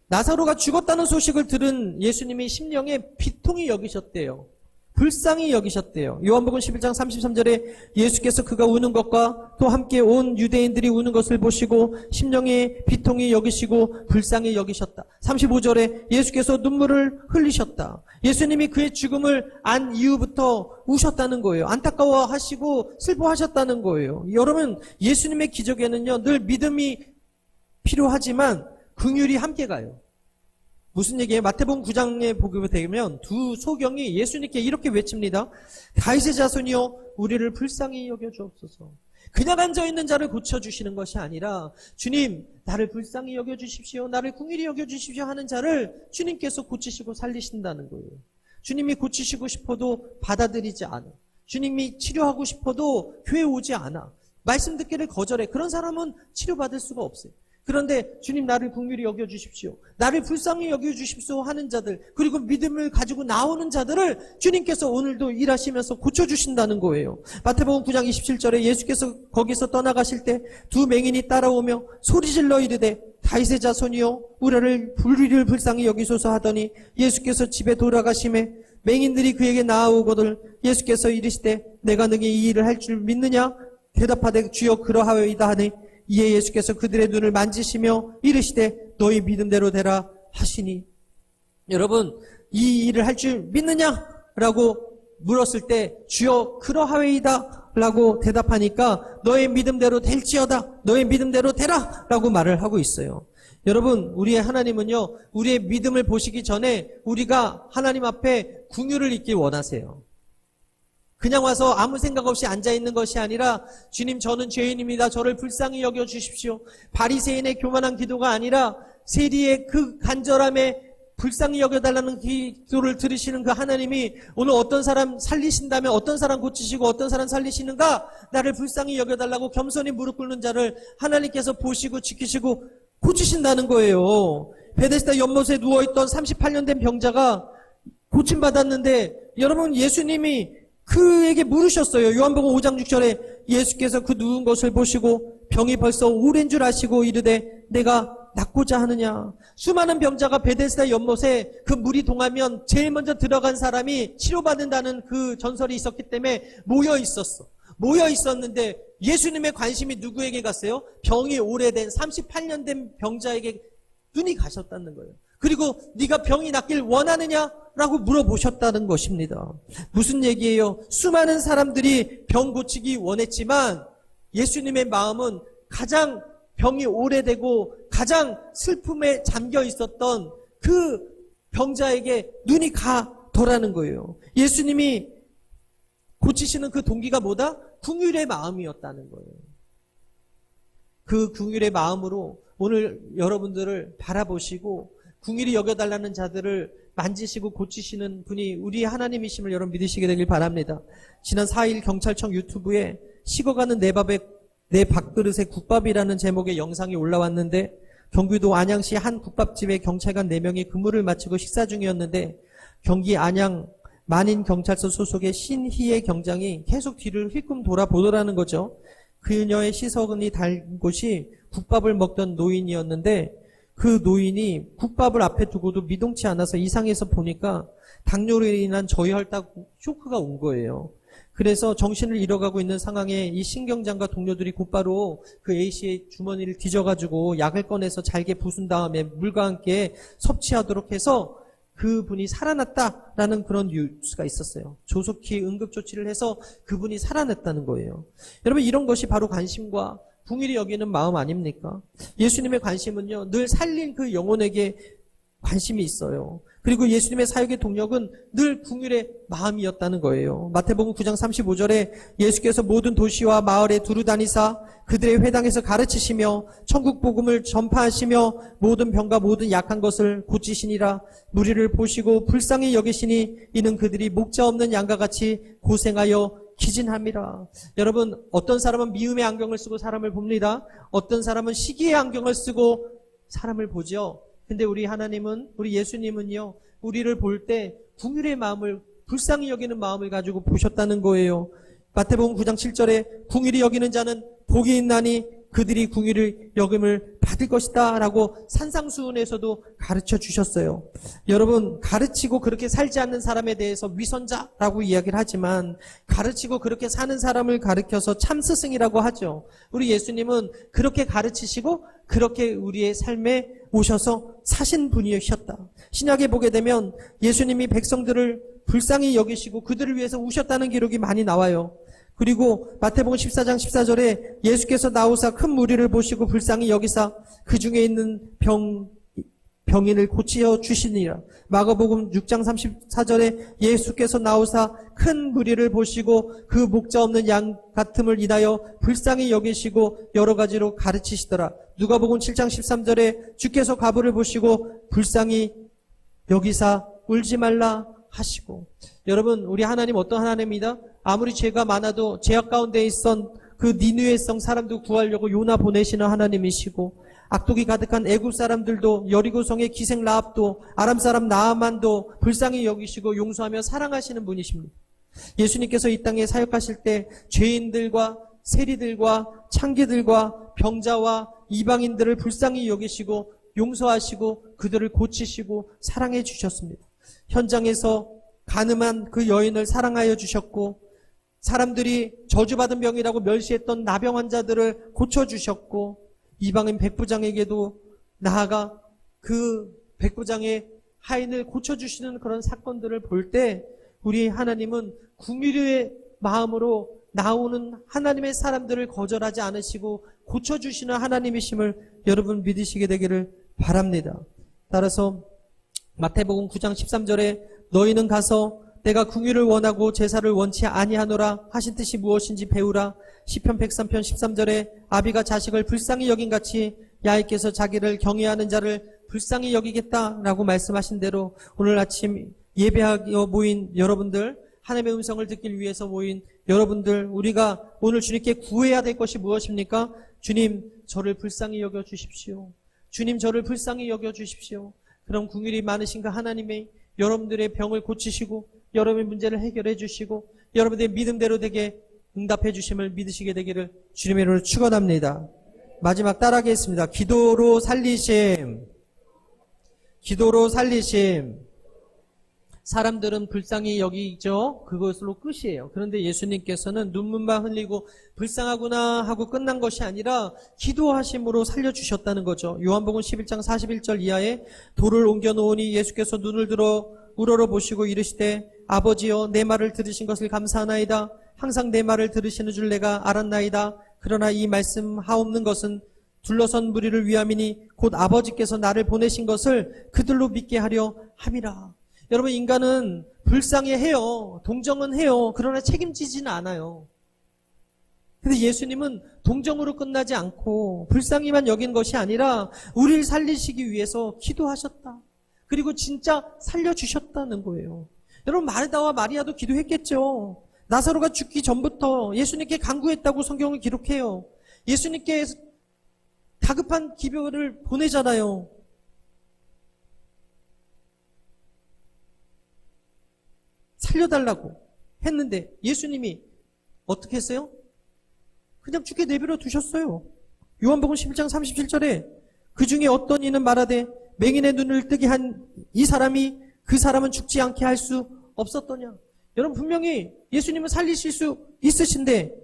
나사로가 죽었다는 소식을 들은 예수님이 심령에 비통히 여기셨대요. 불쌍히 여기셨대요. 요한복음 11장 33절에 예수께서 그가 우는 것과 또 함께 온 유대인들이 우는 것을 보시고 심령에 비통히 여기시고 불쌍히 여기셨다. 35절에 예수께서 눈물을 흘리셨다. 예수님이 그의 죽음을 안 이후부터 우셨다는 거예요. 안타까워하시고 슬퍼하셨다는 거예요. 여러분 예수님의 기적에는요 늘 믿음이 필요하지만 긍휼이 함께 가요. 무슨 얘기예요? 마태복음 9장에 보게 되면 두 소경이 예수님께 이렇게 외칩니다. 다윗의 자손이여 우리를 불쌍히 여겨주옵소서. 그냥 앉아있는 자를 고쳐주시는 것이 아니라 주님 나를 불쌍히 여겨주십시오. 나를 긍휼히 여겨주십시오 하는 자를 주님께서 고치시고 살리신다는 거예요. 주님이 고치시고 싶어도 받아들이지 않아. 주님이 치료하고 싶어도 교회 오지 않아. 말씀 듣기를 거절해. 그런 사람은 치료받을 수가 없어요. 그런데 주님 나를 긍휼히 여겨주십시오. 나를 불쌍히 여겨주십시오 하는 자들 그리고 믿음을 가지고 나오는 자들을 주님께서 오늘도 일하시면서 고쳐주신다는 거예요. 마태복음 9장 27절에 예수께서 거기서 떠나가실 때 두 맹인이 따라오며 소리질러 이르되 다윗의 자손이여 우리를 불쌍히 여기소서 하더니 예수께서 집에 돌아가심에 맹인들이 그에게 나아오거늘 예수께서 이르시되 내가 능히 이 일을 할 줄 믿느냐 대답하되 주여 그러하오이다 하니 이에 예수께서 그들의 눈을 만지시며 이르시되 너희 믿음대로 되라 하시니. 여러분, 이 일을 할 줄 믿느냐? 라고 물었을 때 주여 그러하외이다 라고 대답하니까 너의 믿음대로 될지어다, 너의 믿음대로 되라 라고 말을 하고 있어요. 여러분, 우리의 하나님은요, 우리의 믿음을 보시기 전에 우리가 하나님 앞에 긍휼을 입길 원하세요. 그냥 와서 아무 생각 없이 앉아있는 것이 아니라 주님, 저는 죄인입니다. 저를 불쌍히 여겨주십시오. 바리새인의 교만한 기도가 아니라 세리의 그 간절함에 불쌍히 여겨달라는 기도를 들으시는 그 하나님이 오늘 어떤 사람 살리신다면 어떤 사람 고치시고 어떤 사람 살리시는가? 나를 불쌍히 여겨달라고 겸손히 무릎 꿇는 자를 하나님께서 보시고 지키시고 고치신다는 거예요. 베데스다 연못에 누워있던 38년 된 병자가 고침받았는데 여러분, 예수님이 그에게 물으셨어요. 요한복음 5장 6절에 예수께서 그 누운 것을 보시고 병이 벌써 오랜 줄 아시고 이르되 내가 낫고자 하느냐. 수많은 병자가 베데스다 연못에 그 물이 동하면 제일 먼저 들어간 사람이 치료받는다는 그 전설이 있었기 때문에 모여 있었는데 예수님의 관심이 누구에게 갔어요? 병이 오래된 38년 된 병자에게 눈이 가셨다는 거예요. 그리고 네가 병이 낫길 원하느냐? 라고 물어보셨다는 것입니다. 무슨 얘기예요? 수많은 사람들이 병 고치기 원했지만 예수님의 마음은 가장 병이 오래되고 가장 슬픔에 잠겨 있었던 그 병자에게 눈이 가더라는 거예요. 예수님이 고치시는 그 동기가 뭐다? 긍휼의 마음이었다는 거예요. 그 긍휼의 마음으로 오늘 여러분들을 바라보시고 긍휼히 여겨달라는 자들을 만지시고 고치시는 분이 우리 하나님이심을 여러분 믿으시게 되길 바랍니다. 지난 4일 경찰청 유튜브에 식어가는 내 밥그릇에 국밥이라는 제목의 영상이 올라왔는데 경기도 안양시 한 국밥집에 경찰관 4명이 근무를 마치고 식사 중이었는데 경기 안양 만인경찰서 소속의 신희애 경장이 계속 뒤를 힐끔 돌아보더라는 거죠. 그녀의 시선이 닿은 곳이 국밥을 먹던 노인이었는데 그 노인이 국밥을 앞에 두고도 미동치 않아서 이상해서 보니까 당뇨로 인한 저혈당 쇼크가 온 거예요. 그래서 정신을 잃어가고 있는 상황에 이 신경장과 동료들이 곧바로 그 A씨의 주머니를 뒤져가지고 약을 꺼내서 잘게 부순 다음에 물과 함께 섭취하도록 해서 그분이 살아났다라는 그런 뉴스가 있었어요. 조속히 응급조치를 해서 그분이 살아났다는 거예요. 여러분, 이런 것이 바로 관심과 긍휼히 여기는 마음 아닙니까? 예수님의 관심은요, 늘 살린 그 영혼에게 관심이 있어요. 그리고 예수님의 사역의 동력은 늘 긍휼의 마음이었다는 거예요. 마태복음 9장 35절에 예수께서 모든 도시와 마을에 두루 다니사 그들의 회당에서 가르치시며 천국 복음을 전파하시며 모든 병과 모든 약한 것을 고치시니라. 무리를 보시고 불쌍히 여기시니 이는 그들이 목자 없는 양과 같이 고생하여 기진함이라. 여러분, 어떤 사람은 미움의 안경을 쓰고 사람을 봅니다. 어떤 사람은 시기의 안경을 쓰고 사람을 보죠. 근데 우리 하나님은, 우리 예수님은요, 우리를 볼 때 긍휼의 마음을, 불쌍히 여기는 마음을 가지고 보셨다는 거예요. 마태복음 9장 7절에 긍휼히 여기는 자는 복이 있나니 그들이 긍휼을 여김을 받을 것이다 라고 산상수훈에서도 가르쳐 주셨어요. 여러분, 가르치고 그렇게 살지 않는 사람에 대해서 위선자라고 이야기를 하지만 가르치고 그렇게 사는 사람을 가르쳐서 참스승이라고 하죠. 우리 예수님은 그렇게 가르치시고 그렇게 우리의 삶에 오셔서 사신 분이셨다. 신약에 보게 되면 예수님이 백성들을 불쌍히 여기시고 그들을 위해서 우셨다는 기록이 많이 나와요. 그리고 마태복음 14장 14절에 예수께서 나오사 큰 무리를 보시고 불쌍히 여기사 그 중에 있는 병인을 고치어 주시니라. 마가복음 6장 34절에 예수께서 나오사 큰 무리를 보시고 그 목자 없는 양 같음을 인하여 불쌍히 여기시고 여러 가지로 가르치시더라. 누가복음 7장 13절에 주께서 과부를 보시고 불쌍히 여기사 울지 말라 하시고. 여러분, 우리 하나님 어떤 하나님이다? 아무리 죄가 많아도 죄악 가운데 있던 그 니느웨 성 사람도 구하려고 요나 보내시는 하나님이시고, 악독이 가득한 애굽 사람들도, 여리고성의 기생 라합도, 아람 사람 나아만도 불쌍히 여기시고 용서하며 사랑하시는 분이십니다. 예수님께서 이 땅에 사역하실 때 죄인들과 세리들과 창기들과 병자와 이방인들을 불쌍히 여기시고 용서하시고 그들을 고치시고 사랑해 주셨습니다. 현장에서 가늠한 그 여인을 사랑하여 주셨고, 사람들이 저주받은 병이라고 멸시했던 나병 환자들을 고쳐주셨고, 이방인 백부장에게도 나아가 그 백부장의 하인을 고쳐주시는 그런 사건들을 볼 때 우리 하나님은 긍휼의 마음으로 나오는 하나님의 사람들을 거절하지 않으시고 고쳐주시는 하나님이심을 여러분 믿으시게 되기를 바랍니다. 따라서 마태복음 9장 13절에 너희는 가서 내가 긍휼을 원하고 제사를 원치 아니하노라 하신 뜻이 무엇인지 배우라. 시편 103편 13절에 아비가 자식을 불쌍히 여긴 같이 야훼께서 자기를 경외하는 자를 불쌍히 여기겠다라고 말씀하신 대로 오늘 아침 예배하여 모인 여러분들, 하나님의 음성을 듣기 위해서 모인 여러분들, 우리가 오늘 주님께 구해야 될 것이 무엇입니까? 주님, 저를 불쌍히 여겨 주십시오. 주님, 저를 불쌍히 여겨 주십시오. 그럼 긍휼이 많으신 그 하나님의 여러분들의 병을 고치시고 여러분의 문제를 해결해 주시고 여러분들의 믿음대로 되게 응답해 주심을 믿으시게 되기를 주님의 이름으로 축원합니다. 마지막 따라하겠습니다. 기도로 살리심. 기도로 살리심. 사람들은 불쌍히 여기죠. 그것으로 끝이에요. 그런데 예수님께서는 눈물만 흘리고 불쌍하구나 하고 끝난 것이 아니라 기도하심으로 살려주셨다는 거죠. 요한복음 11장 41절 이하에 돌을 옮겨 놓으니 예수께서 눈을 들어 우러러 보시고 이르시되 아버지여 내 말을 들으신 것을 감사하나이다. 항상 내 말을 들으시는 줄 내가 알았나이다. 그러나 이 말씀 하옵는 것은 둘러선 무리를 위함이니 곧 아버지께서 나를 보내신 것을 그들로 믿게 하려 함이라. 여러분, 인간은 불쌍히 해요. 동정은 해요. 그러나 책임지지는 않아요. 근데 예수님은 동정으로 끝나지 않고 불쌍히만 여긴 것이 아니라 우리를 살리시기 위해서 기도하셨다. 그리고 진짜 살려주셨다는 거예요. 여러분, 마르다와 마리아도 기도했겠죠. 나사로가 죽기 전부터 예수님께 간구했다고 성경을 기록해요. 예수님께 다급한 기별을 보내잖아요. 살려달라고 했는데 예수님이 어떻게 했어요? 그냥 죽게 내버려 두셨어요. 요한복음 11장 37절에 그 중에 어떤 이는 말하되 맹인의 눈을 뜨게 한 이 사람이 그 사람은 죽지 않게 할 수 없었더냐. 여러분, 분명히 예수님은 살리실 수 있으신데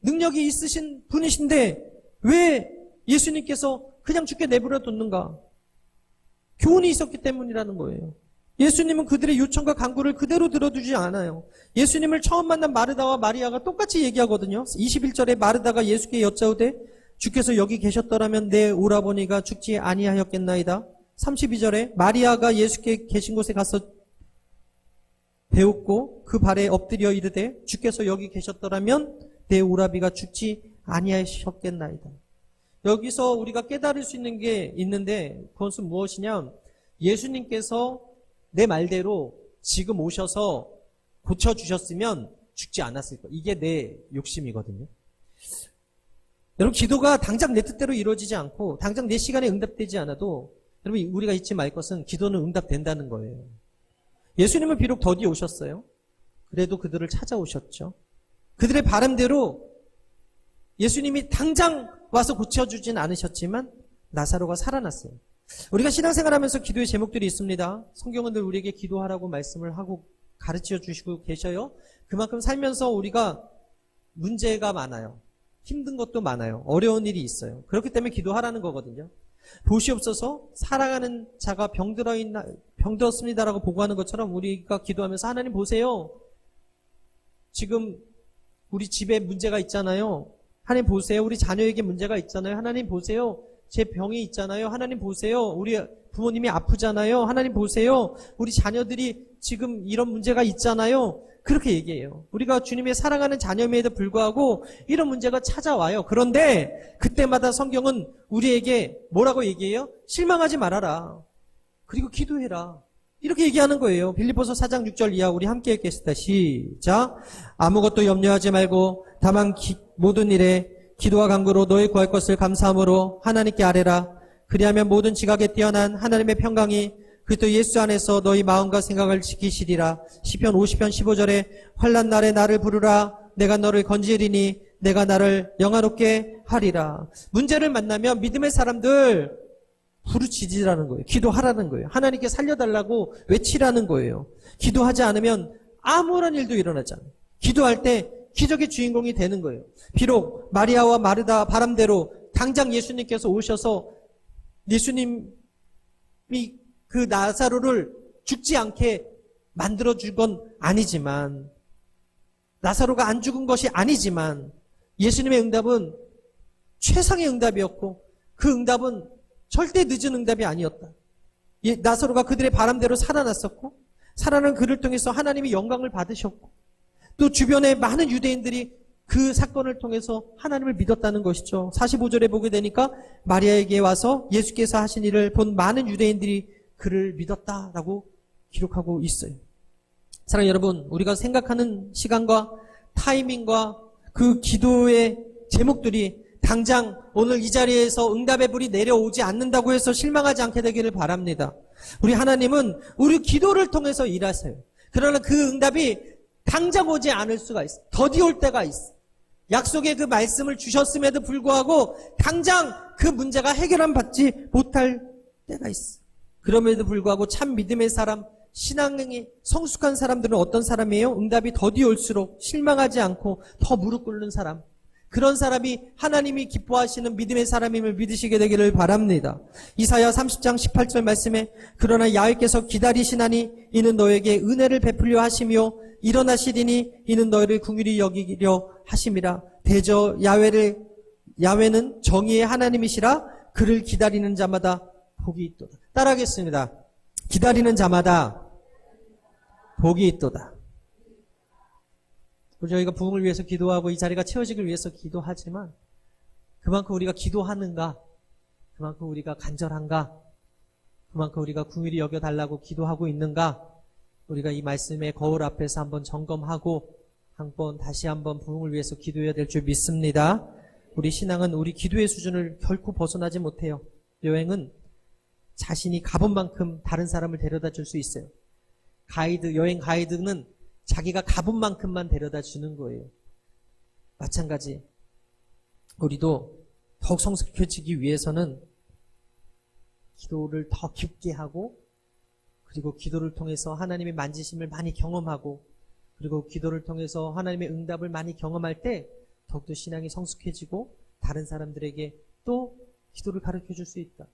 능력이 있으신 분이신데 왜 예수님께서 그냥 죽게 내버려 뒀는가? 교훈이 있었기 때문이라는 거예요. 예수님은 그들의 요청과 간구를 그대로 들어두지 않아요. 예수님을 처음 만난 마르다와 마리아가 똑같이 얘기하거든요. 21절에 마르다가 예수께 여짜오되 주께서 여기 계셨더라면 내 오라버니가 죽지 아니하였겠나이다. 32절에 마리아가 예수께 계신 곳에 가서 배웠고 그 발에 엎드려 이르되 주께서 여기 계셨더라면 내 오라비가 죽지 아니하셨겠나이다. 여기서 우리가 깨달을 수 있는 게 있는데 그것은 무엇이냐? 예수님께서 내 말대로 지금 오셔서 고쳐주셨으면 죽지 않았을 거. 이게 내 욕심이거든요. 여러분, 기도가 당장 내 뜻대로 이루어지지 않고 당장 내 시간에 응답되지 않아도 여러분, 우리가 잊지 말 것은 기도는 응답된다는 거예요. 예수님은 비록 더디 오셨어요. 그래도 그들을 찾아오셨죠. 그들의 바람대로 예수님이 당장 와서 고쳐주진 않으셨지만 나사로가 살아났어요. 우리가 신앙생활하면서 기도의 제목들이 있습니다. 성경은 늘 우리에게 기도하라고 말씀을 하고 가르쳐 주시고 계셔요. 그만큼 살면서 우리가 문제가 많아요. 힘든 것도 많아요. 어려운 일이 있어요. 그렇기 때문에 기도하라는 거거든요. 보시옵소서 살아가는 자가 병들었습니다라고 보고하는 것처럼 우리가 기도하면서 하나님 보세요. 지금 우리 집에 문제가 있잖아요. 하나님 보세요. 우리 자녀에게 문제가 있잖아요. 하나님 보세요. 제 병이 있잖아요. 하나님 보세요. 우리 부모님이 아프잖아요. 하나님 보세요. 우리 자녀들이 지금 이런 문제가 있잖아요. 그렇게 얘기해요. 우리가 주님의 사랑하는 자녀임에도 불구하고 이런 문제가 찾아와요. 그런데 그때마다 성경은 우리에게 뭐라고 얘기해요? 실망하지 말아라. 그리고 기도해라. 이렇게 얘기하는 거예요. 빌립보서 4장 6절 이하 우리 함께 읽겠습니다. 시작. 아무것도 염려하지 말고 다만 모든 일에 기도와 간구로 너희 구할 것을 감사함으로 하나님께 아뢰라. 그리하면 모든 지각에 뛰어난 하나님의 평강이 그리스도 예수 안에서 너희 마음과 생각을 지키시리라. 시편 50편 15절에 환난 날에 나를 부르라. 내가 너를 건지리니 내가 나를 영화롭게 하리라. 문제를 만나면 믿음의 사람들 부르짖으라는 거예요. 기도하라는 거예요. 하나님께 살려달라고 외치라는 거예요. 기도하지 않으면 아무런 일도 일어나지 않아요. 기도할 때 기적의 주인공이 되는 거예요. 비록 마리아와 마르다 바람대로 당장 예수님께서 오셔서 예수님이 그 나사로를 죽지 않게 만들어준 건 아니지만, 나사로가 안 죽은 것이 아니지만 예수님의 응답은 최상의 응답이었고 그 응답은 절대 늦은 응답이 아니었다. 나사로가 그들의 바람대로 살아났었고 살아난 그를 통해서 하나님이 영광을 받으셨고 또 주변의 많은 유대인들이 그 사건을 통해서 하나님을 믿었다는 것이죠. 45절에 보게 되니까 마리아에게 와서 예수께서 하신 일을 본 많은 유대인들이 그를 믿었다라고 기록하고 있어요. 사랑하는 여러분, 우리가 생각하는 시간과 타이밍과 그 기도의 제목들이 당장 오늘 이 자리에서 응답의 불이 내려오지 않는다고 해서 실망하지 않게 되기를 바랍니다. 우리 하나님은 우리 기도를 통해서 일하세요. 그러나 그 응답이 당장 오지 않을 수가 있어. 더디 올 때가 있어. 약속의 그 말씀을 주셨음에도 불구하고 당장 그 문제가 해결함 받지 못할 때가 있어. 그럼에도 불구하고 참 믿음의 사람, 신앙이 성숙한 사람들은 어떤 사람이에요? 응답이 더디 올수록 실망하지 않고 더 무릎 꿇는 사람. 그런 사람이 하나님이 기뻐하시는 믿음의 사람임을 믿으시게 되기를 바랍니다. 이사야 30장 18절 말씀에 그러나 야훼께서 기다리시나니 이는 너에게 은혜를 베풀려 하시며 일어나시리니 이는 너희를 긍휼히 여기려 하심이라. 대저 야훼는 정의의 하나님이시라. 그를 기다리는 자마다 복이 있도다. 따라하겠습니다. 기다리는 자마다 복이 있도다. 저희가 부흥을 위해서 기도하고 이 자리가 채워지길 위해서 기도하지만 그만큼 우리가 기도하는가, 그만큼 우리가 간절한가, 그만큼 우리가 긍휼히 여겨달라고 기도하고 있는가, 우리가 이 말씀의 거울 앞에서 한번 점검하고 다시 한번 부흥을 위해서 기도해야 될 줄 믿습니다. 우리 신앙은 우리 기도의 수준을 결코 벗어나지 못해요. 여행은 자신이 가본 만큼 다른 사람을 데려다 줄 수 있어요. 여행 가이드는 자기가 가본 만큼만 데려다 주는 거예요. 마찬가지 우리도 더욱 성숙해지기 위해서는 기도를 더 깊게 하고 그리고 기도를 통해서 하나님의 만지심을 많이 경험하고 그리고 기도를 통해서 하나님의 응답을 많이 경험할 때 더욱더 신앙이 성숙해지고 다른 사람들에게 또 기도를 가르쳐 줄 수 있다.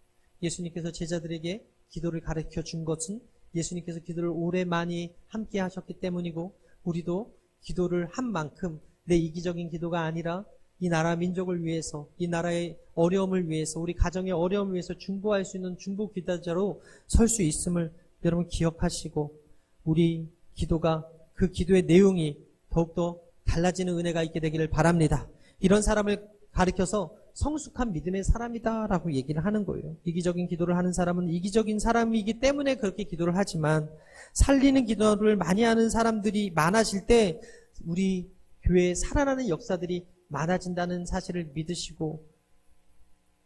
예수님께서 제자들에게 기도를 가르쳐 준 것은 예수님께서 기도를 오래 많이 함께 하셨기 때문이고 우리도 기도를 한 만큼 내 이기적인 기도가 아니라 이 나라 민족을 위해서 이 나라의 어려움을 위해서 우리 가정의 어려움을 위해서 중보할 수 있는 중보 기도자로 설 수 있음을 여러분 기억하시고 우리 기도가 그 기도의 내용이 더욱더 달라지는 은혜가 있게 되기를 바랍니다. 이런 사람을 가리켜서 성숙한 믿음의 사람이다라고 얘기를 하는 거예요. 이기적인 기도를 하는 사람은 이기적인 사람이기 때문에 그렇게 기도를 하지만 살리는 기도를 많이 하는 사람들이 많아질 때 우리 교회에 살아나는 역사들이 많아진다는 사실을 믿으시고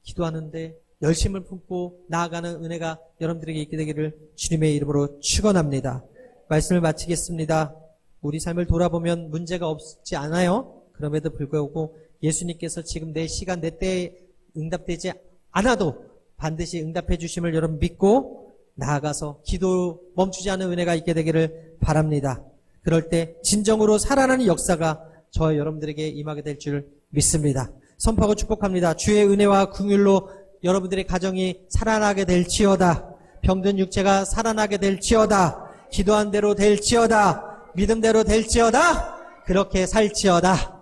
기도하는데 열심을 품고 나아가는 은혜가 여러분들에게 있게 되기를 주님의 이름으로 축원합니다. 말씀을 마치겠습니다. 우리 삶을 돌아보면 문제가 없지 않아요. 그럼에도 불구하고 예수님께서 지금 내 시간 내 때에 응답되지 않아도 반드시 응답해 주심을 여러분 믿고 나아가서 기도 멈추지 않는 은혜가 있게 되기를 바랍니다. 그럴 때 진정으로 살아나는 역사가 저와 여러분들에게 임하게 될 줄 믿습니다. 선포하고 축복합니다. 주의 은혜와 긍휼로 여러분들의 가정이 살아나게 될지어다. 병든 육체가 살아나게 될지어다. 기도한 대로 될지어다. 믿음대로 될지어다. 그렇게 살지어다.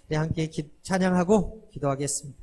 네, 함께 찬양하고 기도하겠습니다.